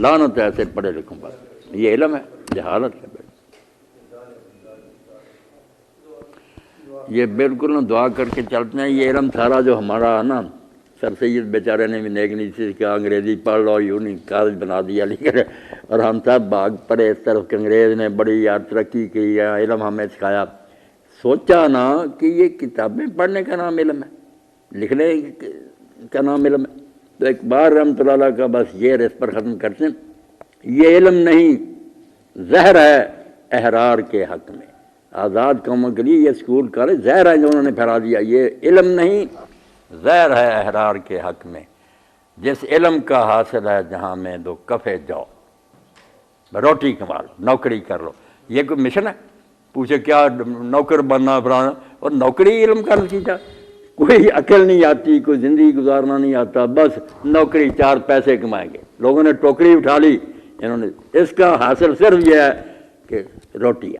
لعنت ہے ایسے پڑھے لکھوں پر. یہ علم ہے؟ جہالت ہے. یہ بالکل نہ دعا کر کے چلتے ہیں. یہ علم سارا جو ہمارا ہے نا، سر سید بیچارے نے بھی نیک نہیں سیکھا، انگریزی پڑھ لو، یوں نہیں کالج بنا دیا لیکن، اور ہم سب بھاگ پڑے اس طرف کہ انگریز نے بڑی یار ترقی کی ہے، علم ہمیں سکھایا. سوچا نا کہ یہ کتابیں پڑھنے کا نام علم ہے، لکھنے کا نام علم ہے. تو ایک بار رحمۃ اللہ علیہ کا بس یہ اس پر ختم کرتے ہیں، یہ علم نہیں زہر ہے احرار کے حق میں. آزاد قوموں کے لیے یہ اسکول کالج زہر ہے جو انہوں نے پھیلا دیا. یہ علم نہیں زہر ہے احرار کے حق میں. جس علم کا حاصل ہے جہاں میں دو کفے جاؤ، روٹی کما لو، نوکری کر لو. یہ کوئی مشن ہے؟ پوچھے کیا نوکر بننا فلانا، اور نوکری علم کا نتیجہ. کوئی عقل نہیں آتی، کوئی زندگی گزارنا نہیں آتا، بس نوکری، 4 پیسے کمائیں گے. لوگوں نے ٹوکری اٹھا لی، انہوں نے اس کا حاصل صرف یہ ہے کہ روٹی